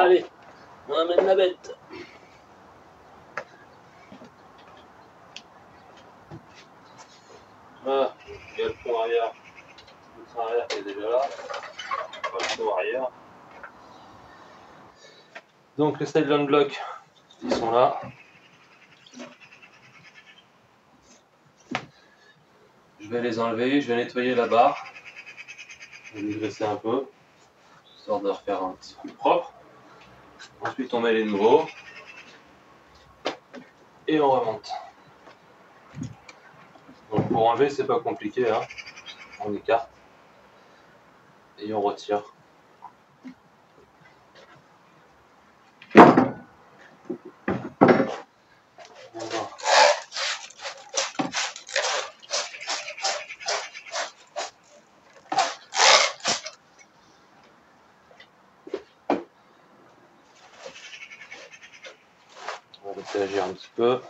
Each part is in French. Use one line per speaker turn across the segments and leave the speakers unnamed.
Allez, on amène la bête. Voilà, il y a le pont arrière. Le train arrière qui est déjà là. Pas le pont arrière. Donc les side blocks, ils sont là. Je vais les enlever, je vais nettoyer la barre. Je vais les graisser un peu, histoire de refaire un petit peu propre. Ensuite on met les nouveaux. Et on remonte. Donc pour enlever c'est pas compliqué, hein. On écarte. Et on retire. Voilà. On va laisser agir un petit peu.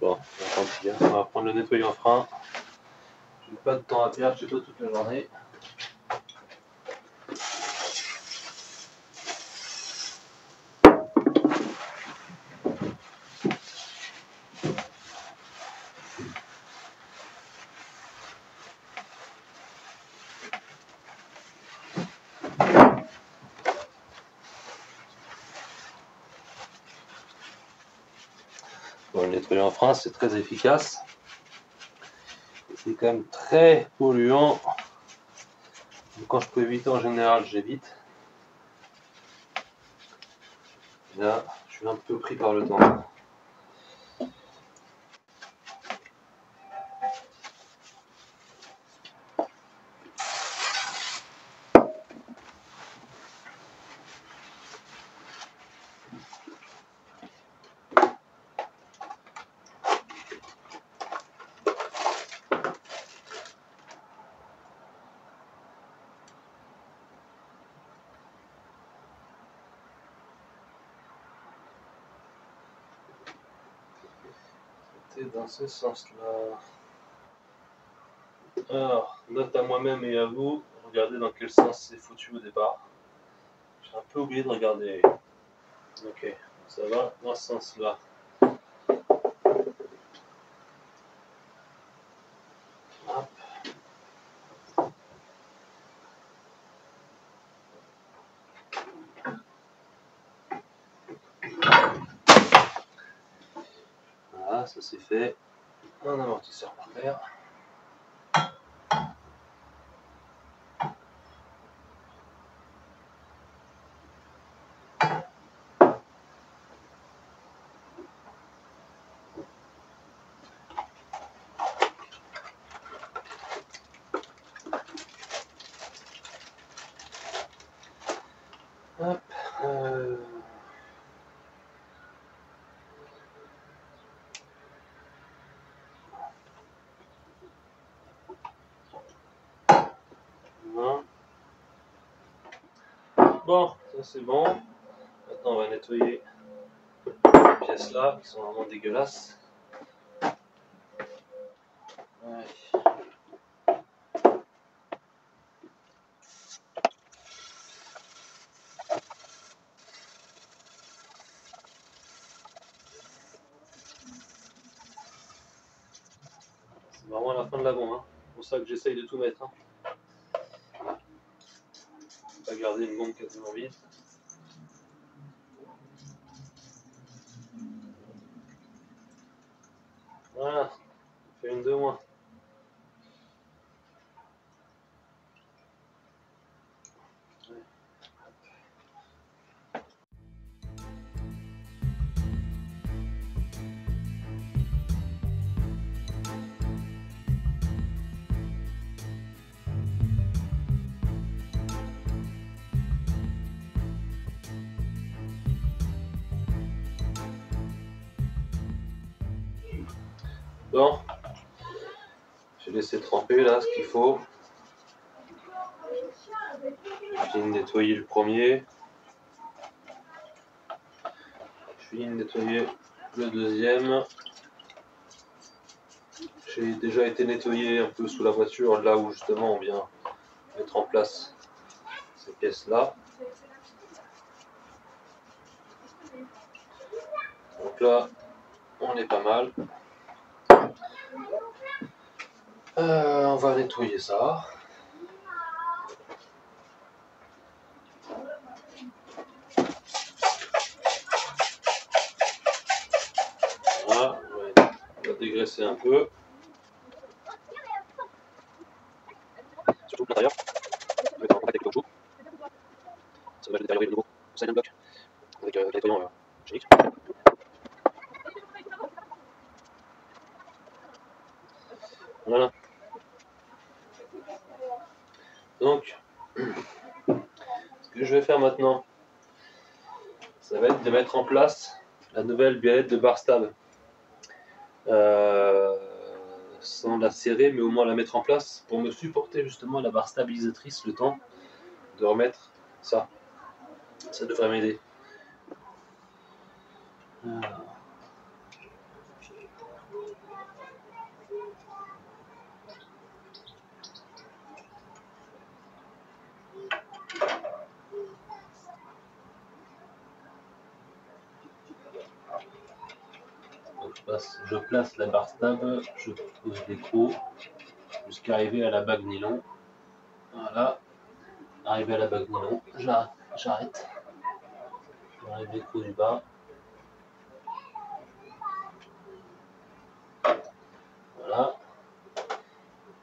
Bon, tant pis, hein. On va prendre le nettoyant frein. J'ai pas de temps à perdre, j'ai pas toute la journée. Bon, le nettoyant frein c'est très efficace. C'est quand même très polluant. Donc, quand je peux éviter en général, j'évite. Là, je suis un peu pris par le temps. Dans ce sens-là. Alors, note à moi-même et à vous, regardez dans quel sens c'est foutu au départ. J'ai un peu oublié de regarder. Ok, ça va dans ce sens-là. Hop. Voilà, ça c'est fait. Un amortisseur par terre. Hop. Bon, ça c'est bon. Maintenant on va nettoyer ces pièces là qui sont vraiment dégueulasses. Ouais. C'est vraiment la fin de la bombe, hein. C'est pour ça que j'essaye de tout mettre. Hein. Pas garder une bombe quasiment vide. Voilà, on fait une de moins. Bon, J'ai laissé tremper là ce qu'il faut. Je viens de nettoyer le premier. Je viens de nettoyer le deuxième. J'ai déjà été nettoyé un peu sous la voiture, là où justement on vient mettre en place ces pièces-là. Donc là, on est pas mal. On va nettoyer ça. Voilà, on va dégraisser un peu. Surtout l'intérieur. On va mettre en contact avec le caoutchouc. Ça va détériorer le nouveau silent block avec le nettoyant chimique. Voilà. Donc, ce que je vais faire maintenant, ça va être de mettre en place la nouvelle biellette de bar stab. Sans la serrer, mais au moins la mettre en place pour me supporter justement la barre stabilisatrice le temps de remettre ça. Ça devrait m'aider. Donc je place la barre stable, je pose l'écrou jusqu'à arriver à la bague nylon. Voilà. Arrivé à la bague nylon, j'arrête. J'enlève l'écrou du bas. Voilà.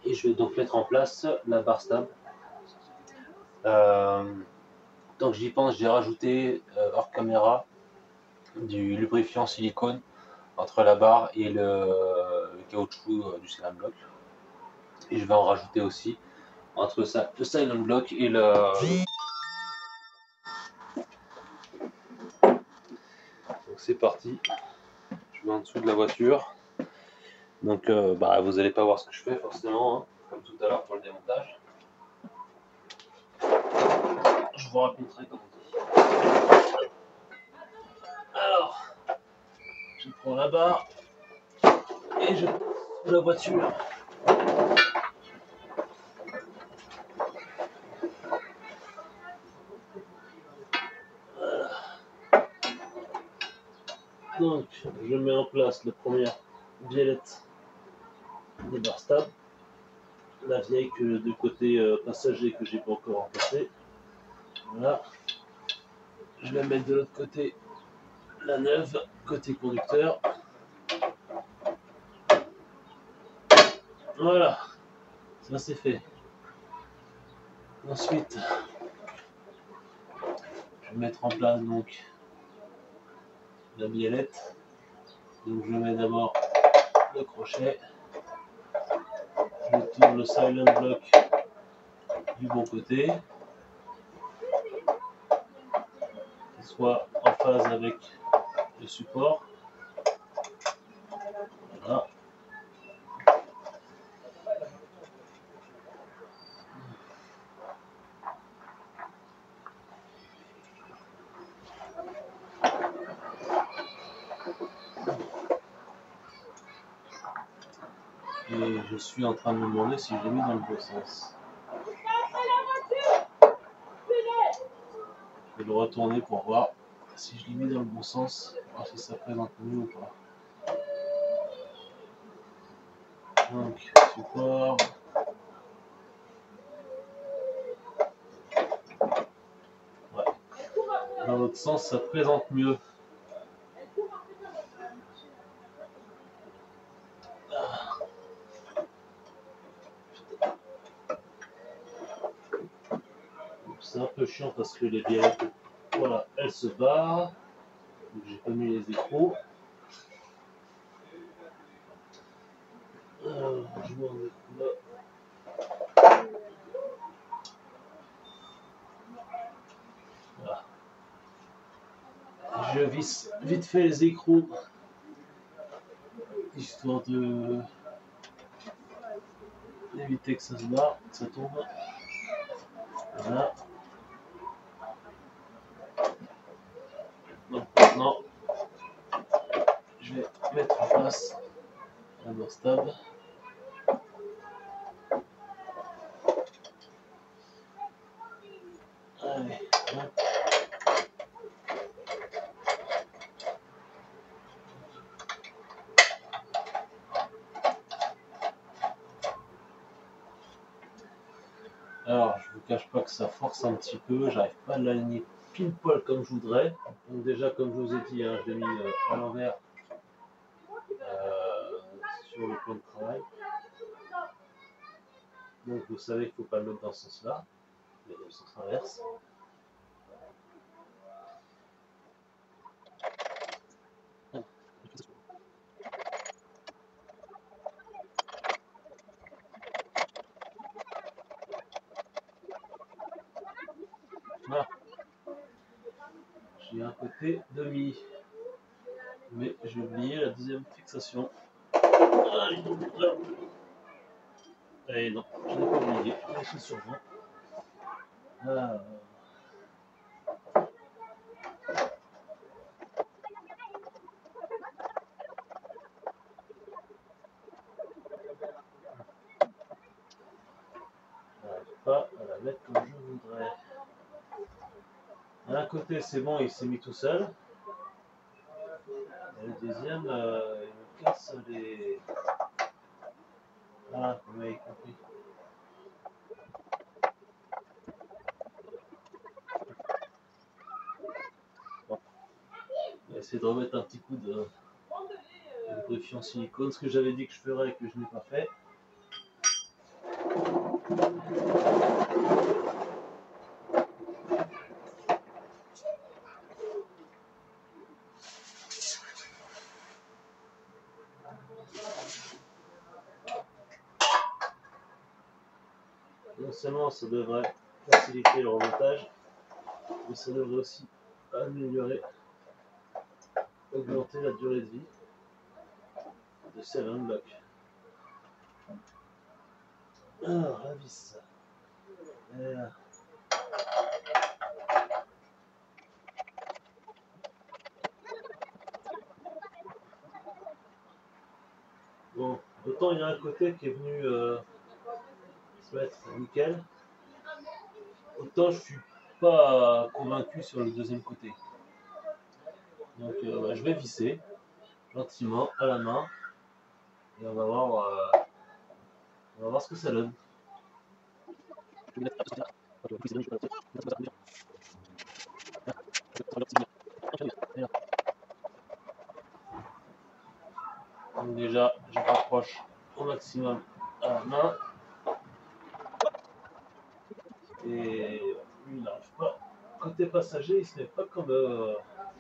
Et je vais donc mettre en place la barre stable. Tant que j'y pense, j'ai rajouté hors caméra du lubrifiant silicone entre la barre et le caoutchouc du silent block. Et je vais en rajouter aussi entre ça, le silent block et le. Donc c'est parti. Je vais en dessous de la voiture. Donc vous n'allez pas voir ce que je fais forcément, hein, comme tout à l'heure pour le démontage. Je vous raconterai comment on dit. Alors, je prends la barre et je pose la voiture. Voilà. Donc, je mets en place la première biellette des bar stab, la vieille de côté passager que j'ai pas encore remplacée. Voilà. Je vais mettre de l'autre côté la neuve côté conducteur. Voilà, ça c'est fait. Ensuite, je vais mettre en place donc la biellette. Donc je mets d'abord le crochet. Je tourne le silent block du bon côté, qu'il soit en phase avec le support. Voilà. Et je suis en train de me demander si je l'ai mis dans le bon sens. Je vais le retourner pour voir si je l'ai mis dans le bon sens, voir si ça présente mieux ou pas. Donc, support. Ouais. Dans l'autre sens, ça présente mieux. C'est un peu chiant parce que les biellettes, voilà, elles se barrent. Donc j'ai pas mis les écrous. Alors, je mets un écrou là. Voilà. Je visse vite fait les écrous, histoire de éviter que ça se barre, que ça tombe. Voilà. Donc maintenant, je vais mettre en place la beurre stable. Allez, hop. Alors, je vous cache pas que ça force un petit peu, j'arrive pas à l'aligner pile poil comme je voudrais. Donc déjà, comme je vous ai dit, hein, je l'ai mis à l'envers sur le plan de travail. Donc vous savez qu'il ne faut pas le mettre dans ce sens-là, mais dans le sens inverse. Voilà. J'ai un côté demi, mais j'ai oublié la deuxième fixation. Et non, je n'ai pas oublié, je suis sur moi. Ah. Je n'arrive pas à la mettre comme je voudrais. D'un côté, c'est bon, il s'est mis tout seul. Et le deuxième, il me casse les. Ah, vous m'avez compris. Bon. On va essayer de remettre un petit coup de greffier en silicone, ce que j'avais dit que je ferais et que je n'ai pas fait. Non seulement ça devrait faciliter le remontage, mais ça devrait aussi améliorer, augmenter la durée de vie de ces blocs. Alors, la vis. Voilà. Bon, autant il y a un côté qui est venu se mettre nickel, autant je suis pas convaincu sur le deuxième côté. Donc je vais visser gentiment à la main et on va voir ce que ça donne. Donc déjà, je rapproche au maximum à la main. Et lui, il n'arrive pas. Côté passager, il se met pas comme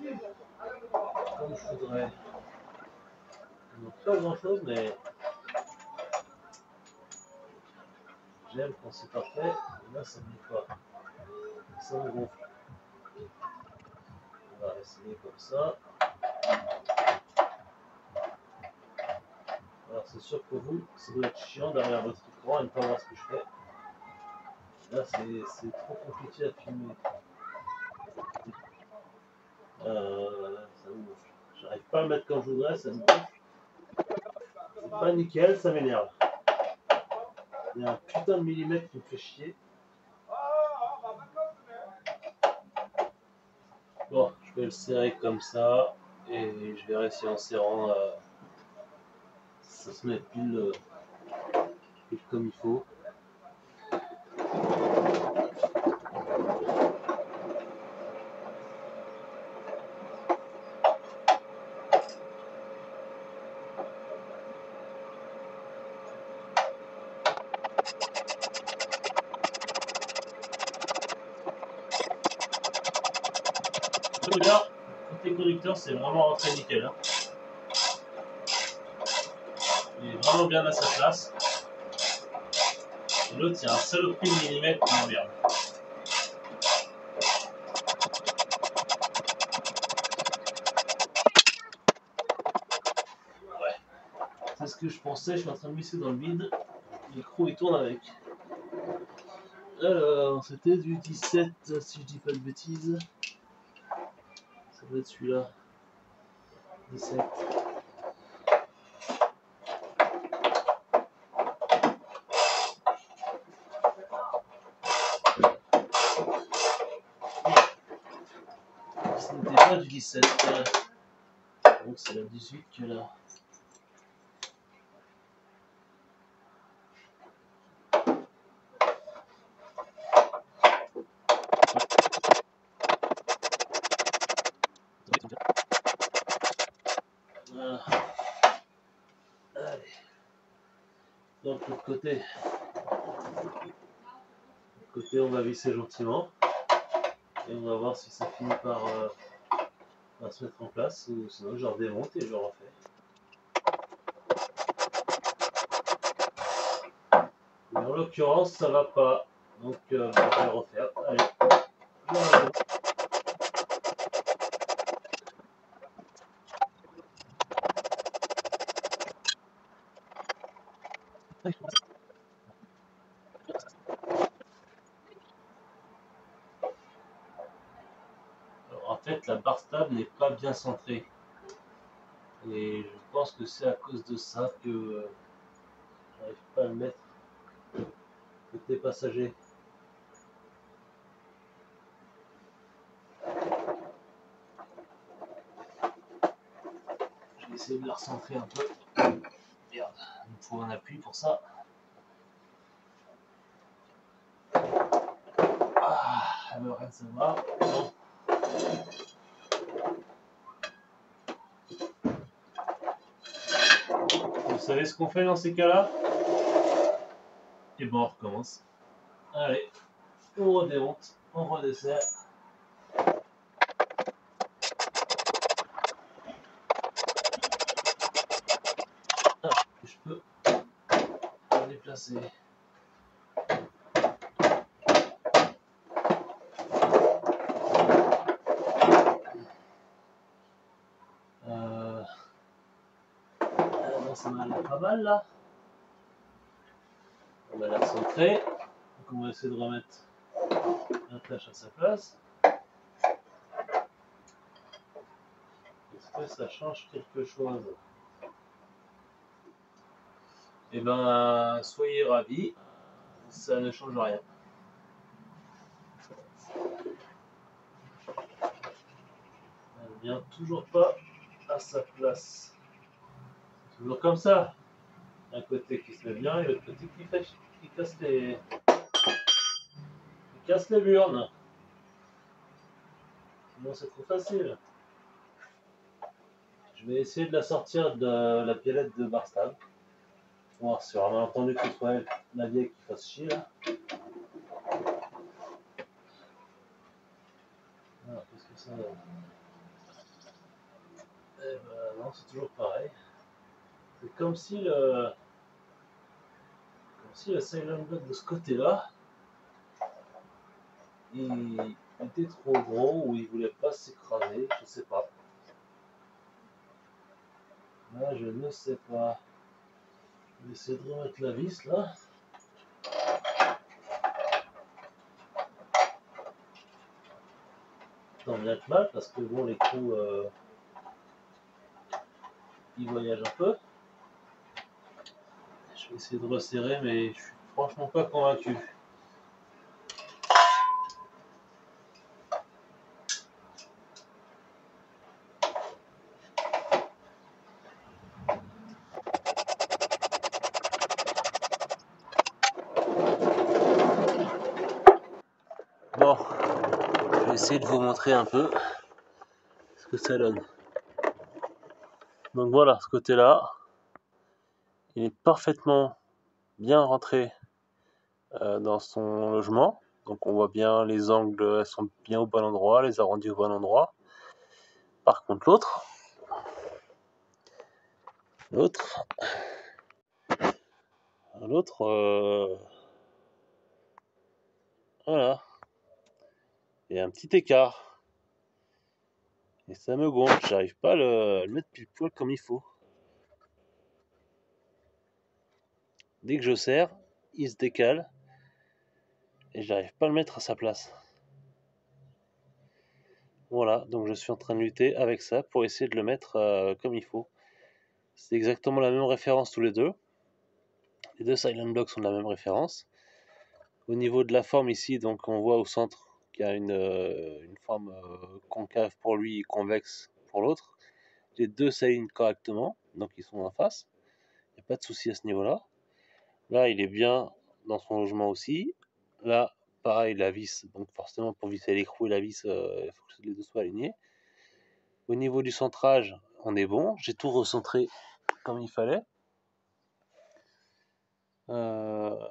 je voudrais. Donc pas grand chose, mais j'aime quand c'est parfait. Et là, ça ne dit pas. Ça me gonfle. On va essayer comme ça. Alors c'est sûr que vous, ça doit être chiant derrière votre écran et ne pas voir ce que je fais. Là, c'est trop compliqué à filmer. Ça me gonfle. J'arrive pas à le mettre comme je voudrais, ça me gonfle. C'est pas nickel, ça m'énerve. Il y a un putain de millimètre qui me fait chier. Bon, je vais le serrer comme ça et je verrai si en serrant ça se met pile comme il faut. Côté conducteur, c'est vraiment rentré nickel. Hein. Il est vraiment bien à sa place. Et l'autre, il y a un saloperie de millimètre qui m'emmerde. Ouais. C'est ce que je pensais, je suis en train de visser dans le vide. l'écrou il tourne avec. Alors, c'était du 17 si je dis pas de bêtises. Ça doit être celui-là. 17. Ce n'était pas du 17. Donc c'est la 18 que là. Voilà. Allez. Donc l'autre côté. On va visser gentiment. Et on va voir si ça finit par se mettre en place. Ou sinon je redémonte et je refais. Mais en l'occurrence ça va pas. Donc je vais refaire. Allez. Alors, en fait la barre stable n'est pas bien centrée. Et je pense que c'est à cause de ça que j'arrive pas à le mettre côté passager. Je vais essayer de la recentrer un peu. Merde, il me faut un appui pour ça. Ah, le reste ça va. Non. Vous savez ce qu'on fait dans ces cas-là? Et bon, on recommence. Allez, on redémonte, on redessert. Ah, je peux le déplacer. Ça m'a l'air pas mal là. On a l'air centré. Donc on va essayer de remettre la tâche à sa place. Est-ce que ça change quelque chose? Eh ben, soyez ravis, ça ne change rien. Elle ne vient toujours pas à sa place. C'est toujours comme ça. Un côté qui se met bien et l'autre côté qui casse les burnes. Sinon c'est trop facile. Je vais essayer de la sortir de la pialette de barre stable. Pour voir si on a entendu que ce soit la vieille qui fasse chier là. Alors, qu'est-ce que ça donne? Eh ben non, c'est toujours pareil. C'est comme si le Silent Block de ce côté-là, il était trop gros ou il voulait pas s'écraser, je sais pas. Là, je ne sais pas. Je vais essayer de remettre la vis là. Tant bien que mal parce que bon, les coups ils voyagent un peu. Je vais essayer de resserrer, mais je suis franchement pas convaincu. Bon, je vais essayer de vous montrer un peu ce que ça donne. Donc voilà, ce côté-là, il est parfaitement bien rentré dans son logement. Donc on voit bien les angles sont bien au bon endroit, les arrondis au bon endroit. Par contre l'autre, voilà, il y a un petit écart. Et ça me gonfle, j'arrive pas à le mettre pile poil comme il faut. Dès que je serre, il se décale et j'arrive pas à le mettre à sa place. Voilà, donc je suis en train de lutter avec ça pour essayer de le mettre comme il faut. C'est exactement la même référence tous les deux. Les deux Silent Blocks sont de la même référence. Au niveau de la forme ici, donc on voit au centre qu'il y a une forme concave pour lui et convexe pour l'autre. Les deux s'alignent correctement, donc ils sont en face. Il n'y a pas de souci à ce niveau-là. Là, il est bien dans son logement aussi. Là, pareil, la vis, donc forcément pour visser l'écrou et la vis, il faut que les deux soient alignés. Au niveau du centrage, on est bon. J'ai tout recentré comme il fallait. Voilà,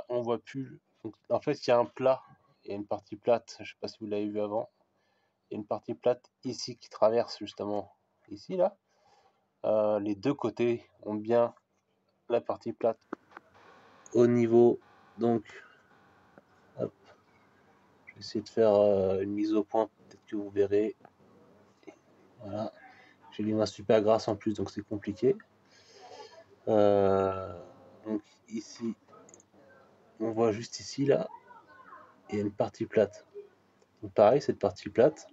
on voit plus. Donc, en fait, il y a un plat. Il y a une partie plate. Je sais pas si vous l'avez vu avant. Il y a une partie plate ici qui traverse justement ici là. Les deux côtés ont bien la partie plate. Au niveau donc, hop, je vais essayer de faire une mise au point. Peut-être que vous verrez. Voilà. J'ai les mains super grasses en plus, donc c'est compliqué. Donc ici, on voit juste ici là, il y a une partie plate. Donc pareil, cette partie plate,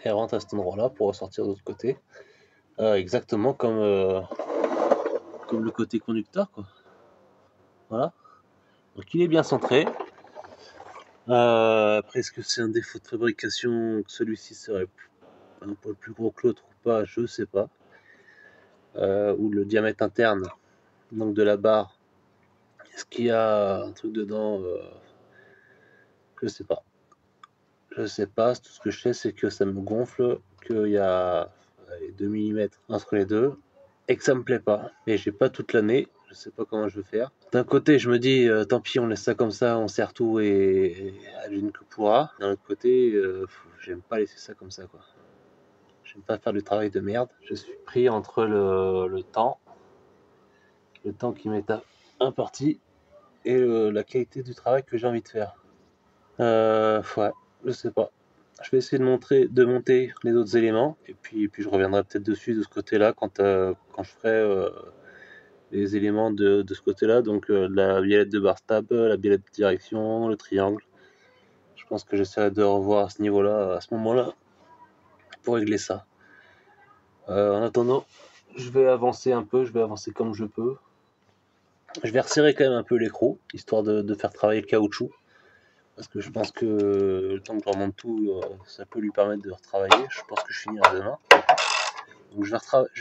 elle rentre à cet endroit-là pour ressortir de l'autre côté. Exactement comme le côté conducteur, quoi. Voilà. Donc il est bien centré. Après, est-ce que c'est un défaut de fabrication que celui-ci serait un poil plus gros que l'autre ou pas, je sais pas. Ou le diamètre interne, donc de la barre, est-ce qu'il y a un truc dedans, je sais pas. Je sais pas, tout ce que je sais c'est que ça me gonfle, qu'il y a 2 mm entre les deux, et que ça me plaît pas. Et j'ai pas toute l'année, je sais pas comment je vais faire. D'un côté je me dis tant pis, on laisse ça comme ça, on serre tout et advienne que pourra. D'un autre côté, j'aime pas laisser ça comme ça, quoi. J'aime pas faire du travail de merde. Je suis pris entre le temps qui m'est imparti et la qualité du travail que j'ai envie de faire. Ouais, je sais pas. Je vais essayer de monter les autres éléments et puis je reviendrai peut-être dessus de ce côté-là quand je ferai les éléments de ce côté-là, donc la biellette de bar stab, la biellette de direction, le triangle. Je pense que j'essaierai de revoir à ce niveau-là, à ce moment-là, pour régler ça. En attendant, je vais avancer un peu, je vais avancer comme je peux. Je vais resserrer quand même un peu l'écrou, histoire de faire travailler le caoutchouc. Parce que je pense que le temps que je remonte tout, ça peut lui permettre de retravailler. Je pense que je finirai demain. Donc je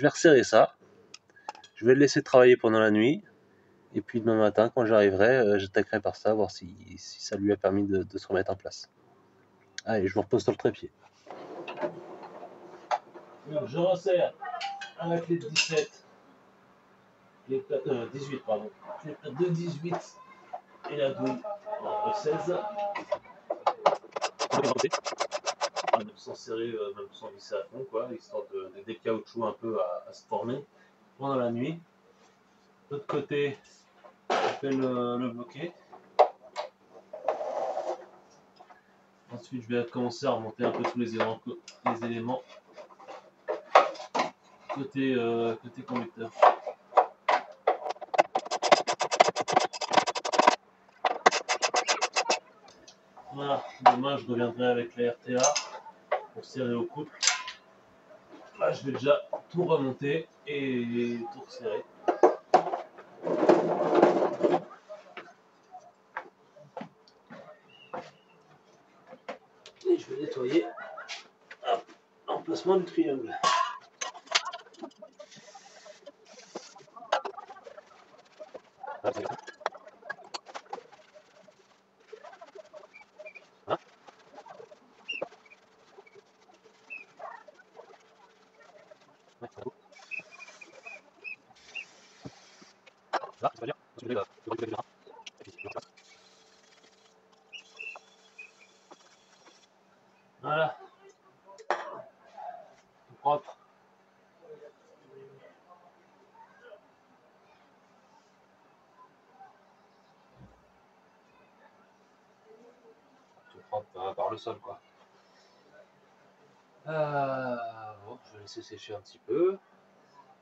vais resserrer ça. Je vais le laisser travailler pendant la nuit. Et puis demain matin, quand j'arriverai, j'attaquerai par ça, voir si ça lui a permis de se remettre en place. Allez, je vous repose sur le trépied. Donc je resserre à la clé de 17, 18 pardon, clé de 18 et la douille de 16. Même sans serrer, même sans visser à fond, quoi, histoire d'aider le caoutchouc un peu à se former pendant la nuit. De l'autre côté, je vais le bloquer. Ensuite, je vais commencer à remonter un peu tous les éléments côté conducteur. Voilà, demain je reviendrai avec la RTA pour serrer au couple. Là, je vais déjà tout remonter et tout resserrer. Et je vais nettoyer l'emplacement du triangle. Voilà, tout propre. Tout propre par le sol, quoi. Bon, je vais laisser sécher un petit peu.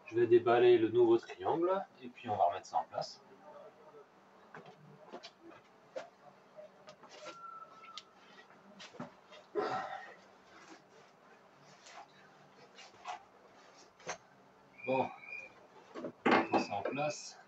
Je vais déballer le nouveau triangle et puis on va remettre ça en place. Bon, on met ça en place.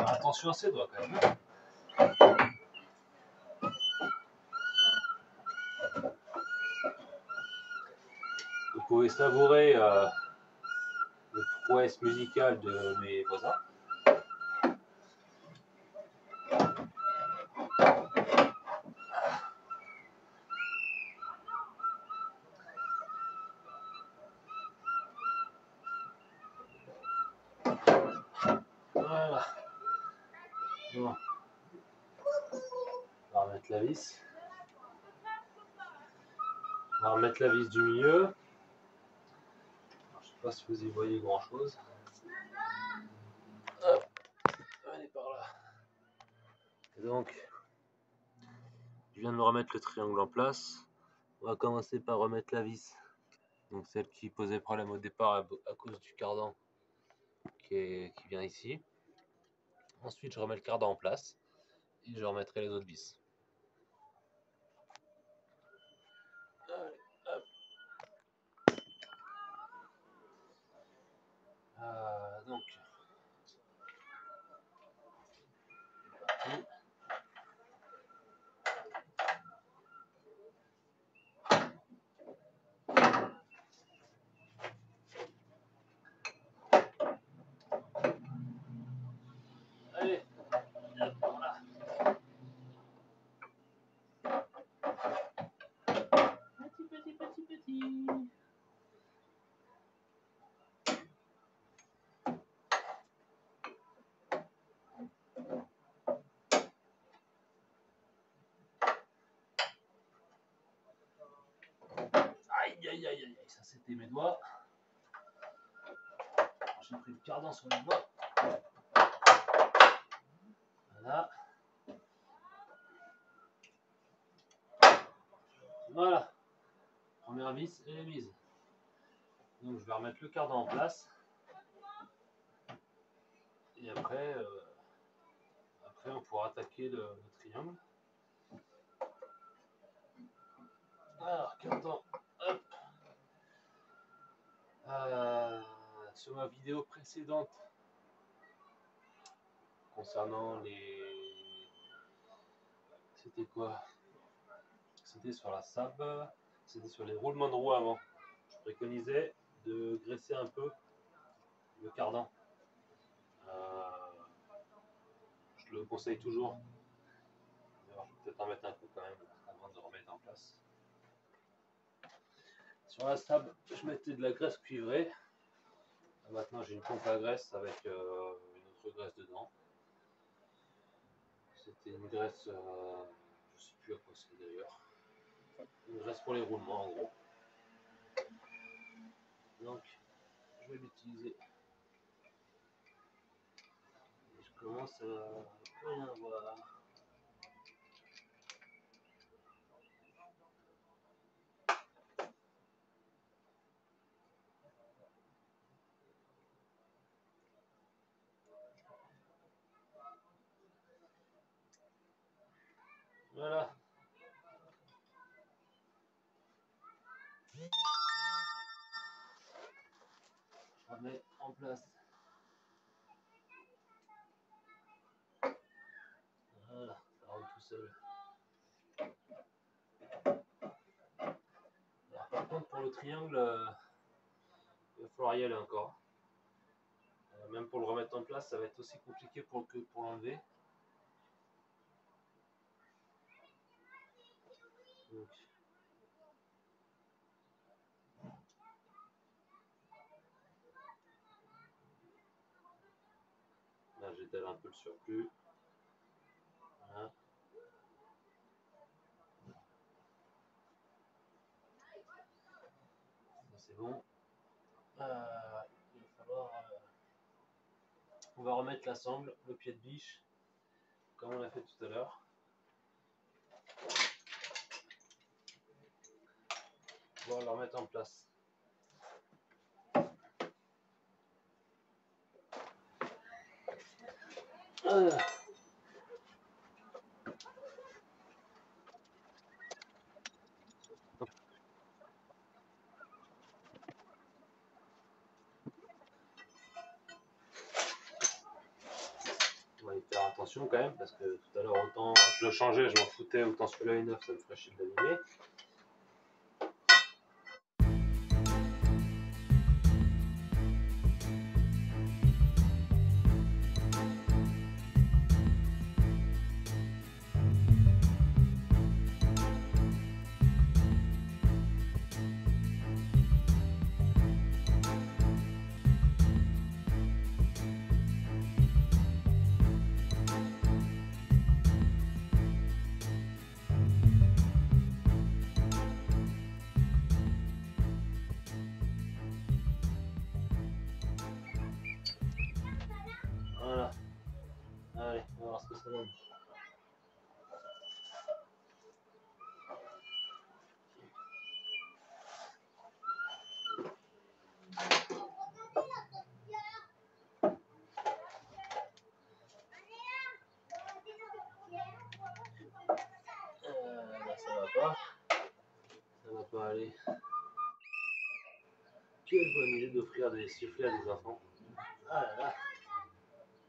Attention à ses doigts quand même. Vous pouvez savourer les prouesses musicales de mes voisins. Voilà. Bon. On va remettre la vis. On va remettre la vis du milieu. Alors, je ne sais pas si vous y voyez grand chose. Hop, elle est par là. Et donc, je viens de me remettre le triangle en place. On va commencer par remettre la vis. Donc celle qui posait problème au départ à cause du cardan qui vient ici. Ensuite, je remets le cardan en place et je remettrai les autres vis. Allez, hop. Donc, allez, hop, voilà. Petit. Aïe, ça c'était mes doigts. J'ai pris le cardan sur les doigts. Voilà. Voilà. Première vis, elle est mise. Donc je vais remettre le cardan en place. Et après on pourra attaquer le triangle. Alors, cardan, hop. Sur ma vidéo précédente concernant les... C'était quoi? C'était sur la sab, c'était sur les roulements de roue avant. Je préconisais de graisser un peu le cardan. Je le conseille toujours. Alors, je vais peut-être en mettre un peu quand même avant de remettre en place. Sur la sab, je mettais de la graisse cuivrée. Maintenant, j'ai une pompe à graisse avec une autre graisse dedans. C'était une graisse, je ne sais plus à quoi c'est d'ailleurs. Une graisse pour les roulements en gros. Donc, je vais l'utiliser. Je commence à plus rien voir. Voilà. Je remets en place. Voilà, ça rentre tout seul. Alors, par contre, pour le triangle, il va falloir y aller encore. Même pour le remettre en place, ça va être aussi compliqué que pour l'enlever. Donc, là, j'étale un peu le surplus. Voilà. C'est bon. Il va falloir... on va remettre la sangle, le pied de biche, comme on l'a fait tout à l'heure. On va le remettre en place. Ah. On va y faire attention quand même parce que tout à l'heure autant je le changeais, je m'en foutais, autant celui-là est neuf, ça me ferait chier de l'abîmer. Voilà. Allez, on va voir ce que ça donne. Là, ça va pas. Ça va pas aller. Quelle bonne idée d'offrir des sifflets à des enfants. Ah là là.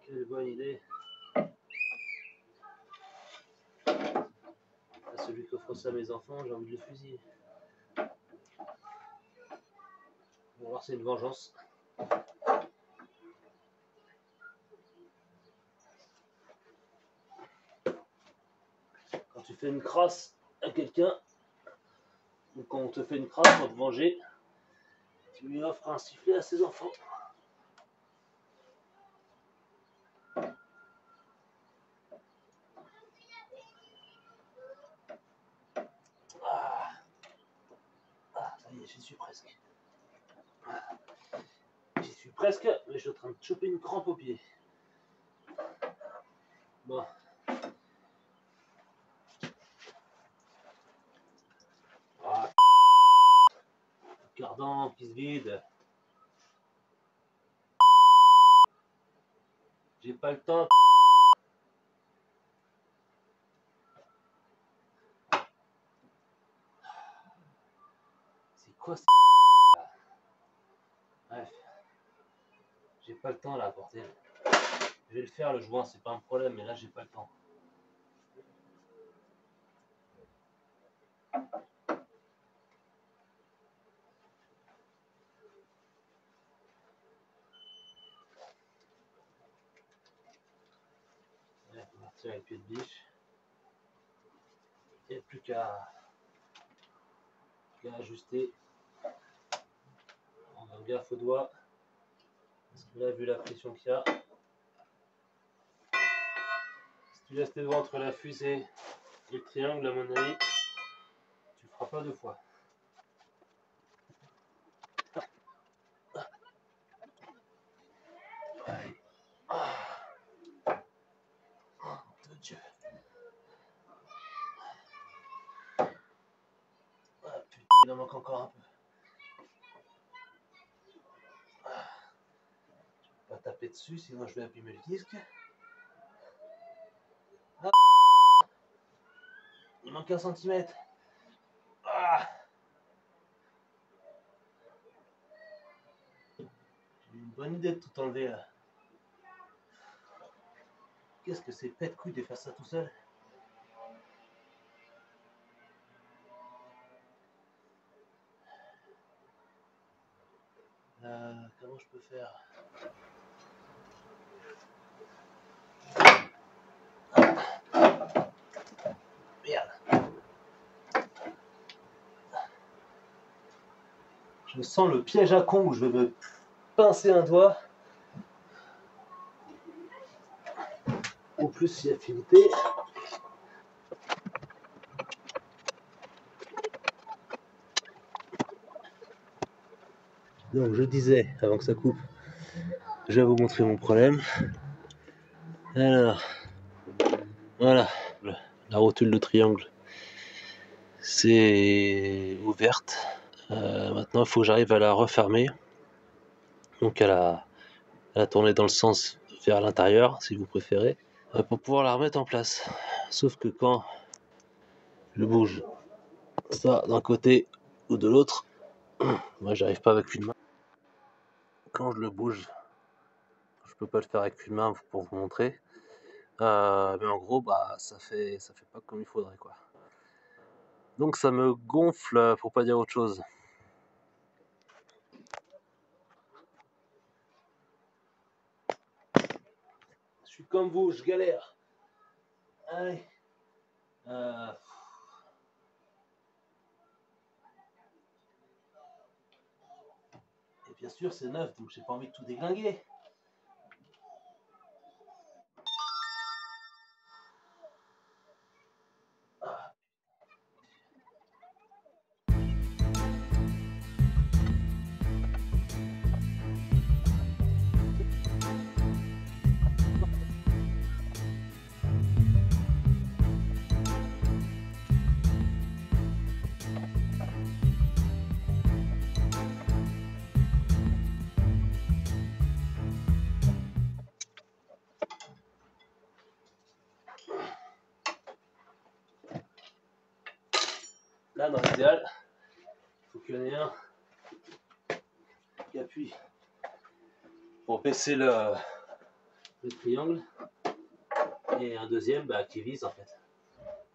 Quelle bonne idée. À celui qui offre ça à mes enfants, j'ai envie de le fusiller. Ou alors c'est une vengeance. Quand tu fais une crasse à quelqu'un, ou quand on te fait une crasse pour te venger, tu lui offres un sifflet à ses enfants. Ah, ça y est, j'y suis presque. J'y suis presque, mais je suis en train de choper une crampe au pied. Bon. Ah, cardan qui se vide. J'ai pas le temps. C'est quoi ça? Bref. J'ai pas le temps là à porter. Je vais le faire le joint, c'est pas un problème, mais là j'ai pas le temps. Ouais, on va retirer les pieds de biche. Il n'y a plus qu'à ajuster. On a gaffe aux doigts. Parce que là, vu la pression qu'il y a, si tu laisses tes doigts entre la fusée et le triangle, à mon avis, tu le feras pas deux fois. Oh, de Dieu. Ah, putain, il en manque encore un peu. Je vais pas taper dessus, sinon je vais abîmer le disque. Ah, il manque 1 centimètre. Ah, j'ai eu une bonne idée de tout enlever là. Qu'est-ce que c'est pète couille de faire ça tout seul? Comment je peux faire? Merde. Je sens le piège à con où je vais me pincer un doigt. Au plus si affinité. Donc je disais, avant que ça coupe, je vais vous montrer mon problème. Alors, voilà, la rotule de triangle, c'est ouverte. Maintenant, il faut que j'arrive à la refermer. Donc à la tourner dans le sens faire à l'intérieur si vous préférez, pour pouvoir la remettre en place. Sauf que quand je bouge ça d'un côté ou de l'autre, moi j'arrive pas avec une main. Quand je le bouge, je peux pas le faire avec une main pour vous montrer. Mais en gros, bah ça fait pas comme il faudrait, quoi. Donc ça me gonfle, pour pas dire autre chose. Je suis comme vous, je galère. Allez. Et bien sûr, c'est neuf, donc j'ai pas envie de tout déglinguer. Là, dans l'idéal, il faut qu'il y en ait un qui appuie pour baisser le triangle et un deuxième qui vise en fait.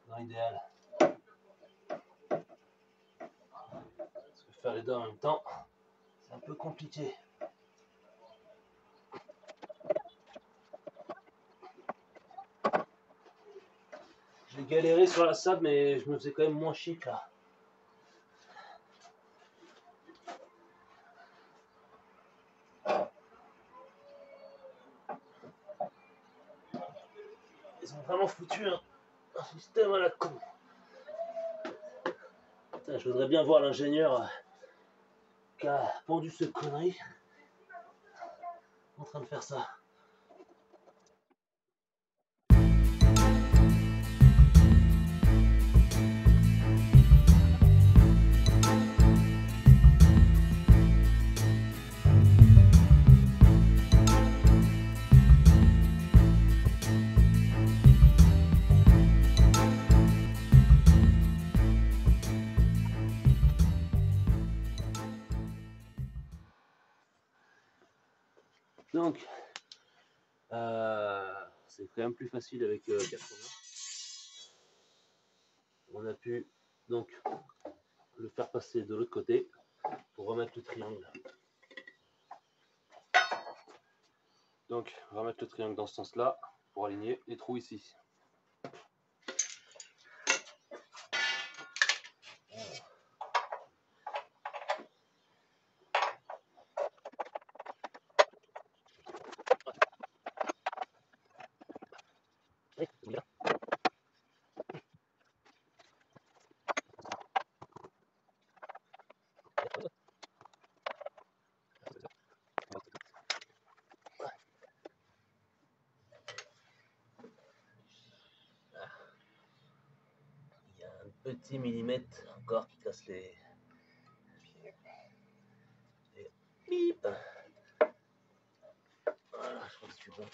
Dans l'idéal. Parce que faire les deux en même temps, c'est un peu compliqué. J'ai galéré sur la sable, mais je me faisais quand même moins chier que là. Ils ont vraiment foutu un système à la con. Putain, je voudrais bien voir l'ingénieur qui a pendu ce connerie en train de faire ça. Donc, c'est quand même plus facile avec 80. On a pu donc le faire passer de l'autre côté pour remettre le triangle. Donc, remettre le triangle dans ce sens-là pour aligner les trous ici. Petit millimètre encore qui casse les bip. Voilà, je crois que c'est bon.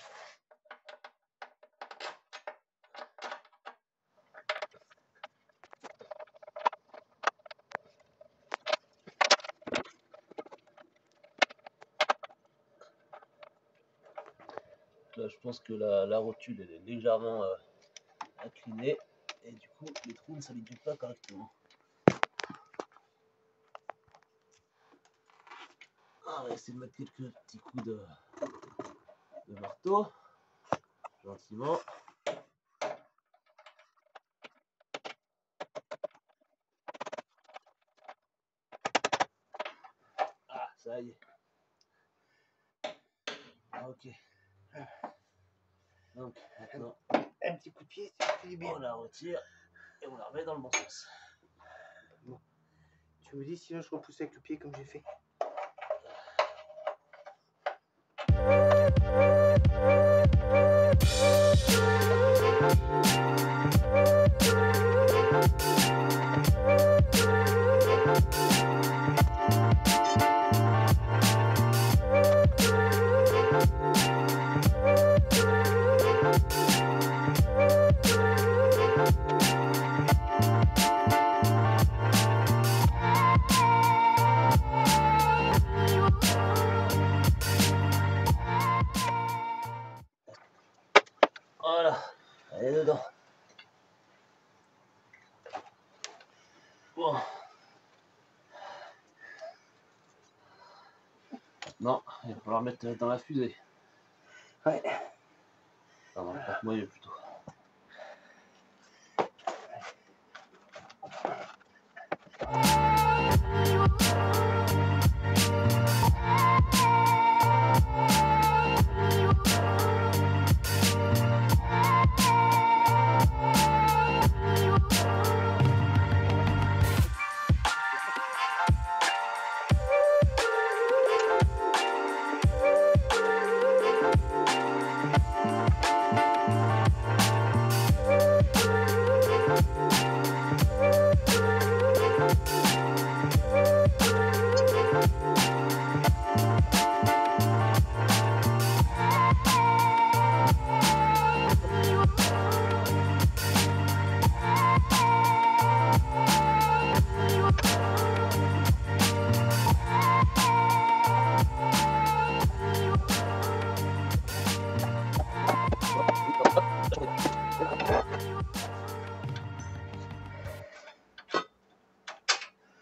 Là, je pense que la rotule elle est légèrement inclinée et du coup les trous ne s'alignent pas correctement. On va essayer de mettre quelques petits coups de marteau, gentiment. Ah, ça y est. Ok. Donc maintenant,
un petit coup de pied, c'est bien.
On la retire et on la remet dans le bon sens.
Bon. Tu me dis sinon je repousse avec le pied comme j'ai fait.
Voilà, elle est dedans. Bon. Non, il va falloir mettre dans la fusée.
Ouais.
Enfin, dans le porte-moyeu plutôt.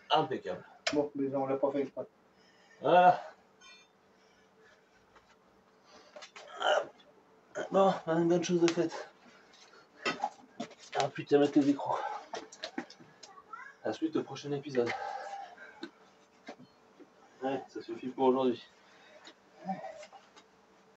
Impeccable.
Bon, mais non, on l'a pas fait exprès.
Voilà. Bon, une bonne chose de faite. Ah putain, mettre les écrans. À la suite au prochain épisode. Ouais, ça suffit pour aujourd'hui.